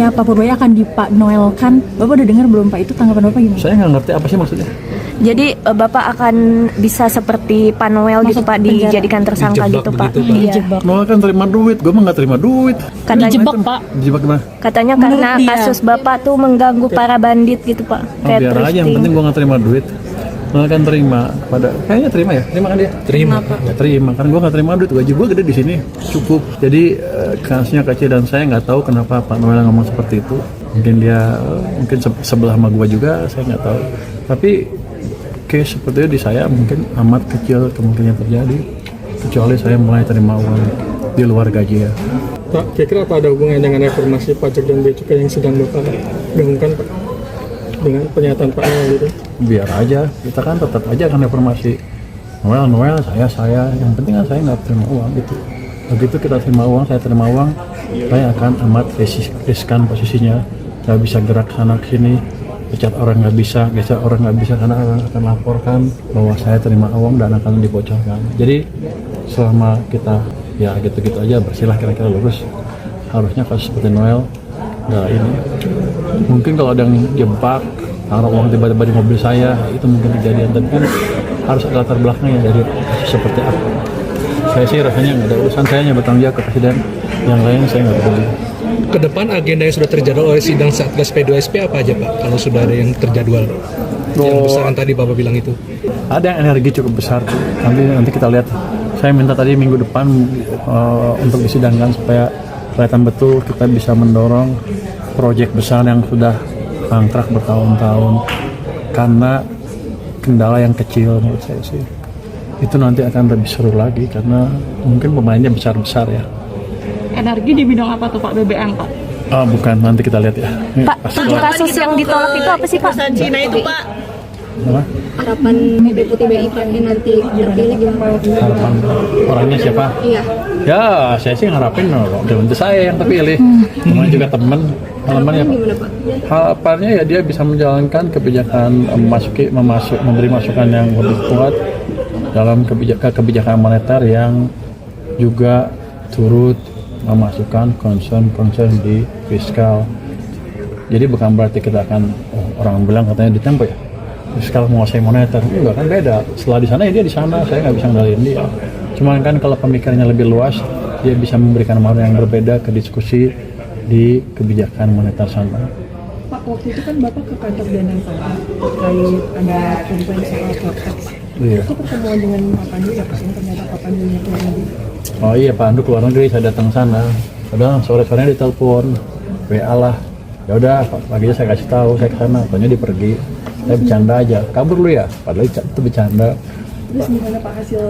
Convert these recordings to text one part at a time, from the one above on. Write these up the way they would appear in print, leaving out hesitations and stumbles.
katanya Pak Purwaya akan Pak Noelkan. Bapak udah dengar belum Pak, itu tanggapan Bapak gimana? Saya nggak ngerti apa sih maksudnya. Jadi Bapak akan bisa seperti Pak Noel gitu Pak, dijadikan tersangka gitu Pak. Iya. Noel kan terima duit, gue mah nggak terima duit. Katanya, Dijebak Pak. Dijebak gimana? katanya Menurut karena dia. kasus Bapak tuh mengganggu para bandit gitu Pak. Oh, biar aja, yang penting gue nggak terima duit. Noel kan terima, kayaknya terima ya, terima kan dia? Terima. Ya terima, kan gue nggak terima duit, gaji gue gede di sini, cukup. Jadi kasusnya kecil dan saya nggak tahu kenapa Pak Noel ngomong seperti itu. Mungkin dia mungkin sebelah sama gue juga, saya nggak tahu. Tapi case seperti itu di saya mungkin amat kecil kemungkinan terjadi, kecuali saya mulai terima uang di luar gaji ya. Pak, kira-kira apa ada hubungannya dengan reformasi pajak dan bea cukai yang sedang Bapak gaungkan Pak? Dengan pernyataan Pak Noel gitu? Biar aja, kita kan tetap aja akan reformasi. Noel, saya, yang penting kan saya nggak terima uang gitu. Begitu kita terima uang, saya terima uang, saya akan amat riskan posisinya. Saya bisa gerak sana sini, pecat orang nggak bisa, geser orang nggak bisa, karena orang akan laporkan bahwa saya terima uang dan akan dibocorkan. Jadi selama kita ya gitu-gitu aja bersihlah, kira-kira lurus. Harusnya kasus seperti Noel nggak ini. Mungkin kalau ada yang jebak, taruh uang tiba-tiba di mobil saya, itu mungkin kejadian. Tapi kan harus ada latar belakangnya dari kasus seperti apa. Saya sih rasanya nggak ada urusan, saya hanya bertanggung jawab ke presiden. Yang lain saya nggak peduli. Ke depan agenda yang sudah terjadwal oleh sidang Satgas P2SP apa aja Pak? Kalau sudah ada yang terjadwal, yang besaran tadi Bapak bilang itu. Ada yang energi cukup besar. Nanti kita lihat. Saya minta tadi minggu depan untuk disidangkan supaya kelihatan betul kita bisa mendorong proyek besar yang sudah mangkrak bertahun-tahun karena kendala yang kecil menurut saya sih. Itu nanti akan lebih seru lagi karena mungkin pemainnya besar-besar ya. Energi di bidang apa tuh Pak, BBM Pak? Bukan, nanti kita lihat ya. Pak, 7 kasus yang ditolak itu apa sih Pak? Cina itu Pak. Apa? Harapan Deputi BI ini nanti terpilih gimana? Harapan orangnya siapa? Iya. Ya, saya sih ngarapin untuk saya yang terpilih. Namanya juga teman ya Pak. Gimana Pak? Harapannya ya dia bisa menjalankan kebijakan memberi masukan yang lebih kuat dalam kebijakan moneter yang juga turut memasukkan concern di fiskal. Jadi bukan berarti kita akan orang bilang katanya di Tempo ya fiskal menguasai moneter, enggak kan, beda. Setelah di sana ya dia di sana, saya nggak bisa ngendaliin dia. Cuman kan kalau pemikirannya lebih luas, dia bisa memberikan makna yang berbeda ke diskusi di kebijakan moneter sana. Pak, waktu itu kan Bapak ke kantor Danantara terkait ada komplain soal Cortex. Iya. Itu pertemuan dengan Pak Pandu ya, Pak, ternyata Pak Pandunya keluar negeri. Oh iya, Pak Andu keluar negeri, saya datang sana. Padahal sore-sorenya ditelepon, WA lah. Ya udah, paginya saya kasih tahu saya ke sana, tanya dia pergi. Saya bercanda aja, kabur lu ya, padahal itu bercanda. Terus gimana Pak hasil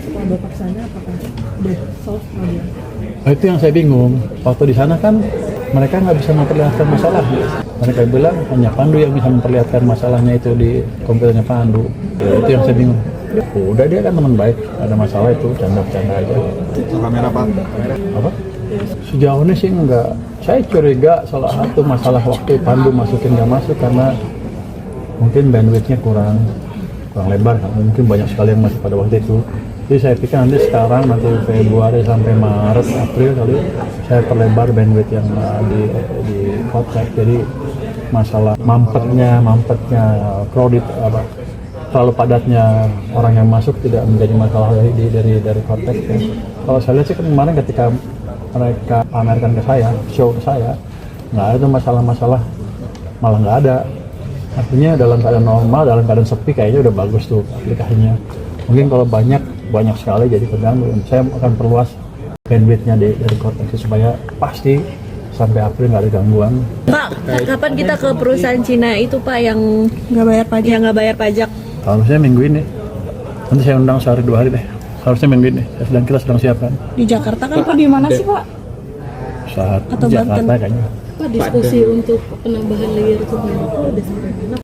setelah Bapak ke sana, apakah udah solve problem? Nah, itu yang saya bingung. Waktu di sana kan mereka nggak bisa memperlihatkan masalah. Mereka bilang hanya Pandu yang bisa memperlihatkan masalahnya itu di komputernya Pandu. Ya, itu yang saya bingung. Udah, dia kan teman baik, ada masalah itu bercanda aja. Kamera Pak. Apa? Sejauh ini sih enggak. Saya curiga salah satu masalah waktu Pandu masukin nggak masuk karena mungkin bandwidthnya kurang lebar, mungkin banyak sekali yang masuk pada waktu itu. Jadi saya pikir nanti sekarang, nanti Februari sampai Maret, April kali saya perlebar bandwidth yang di Cortex. Jadi masalah mampetnya crowded, terlalu padatnya orang yang masuk tidak menjadi masalah dari Cortex. Kalau saya lihat sih kemarin ketika mereka pamerkan ke saya, show ke saya, nggak ada tuh masalah-masalah, malah nggak ada. Artinya dalam keadaan normal, dalam keadaan sepi kayaknya udah bagus tuh aplikasinya. Mungkin kalau banyak sekali jadi terganggu. Saya akan perluas bandwidthnya dari Cortex supaya pasti sampai April nggak ada gangguan. Pak, kapan kita ke perusahaan Cina itu Pak yang Nggak bayar pajak? yang nggak bayar pajak? Harusnya minggu ini. Nanti saya undang sehari 2 hari deh. Harusnya minggu ini. Kita sedang siapkan. Di Jakarta kan Pak, di mana sih Pak? Saat Atau Jakarta Banten? kayaknya. Pak, diskusi untuk penambahan layer itu udah sampai mana?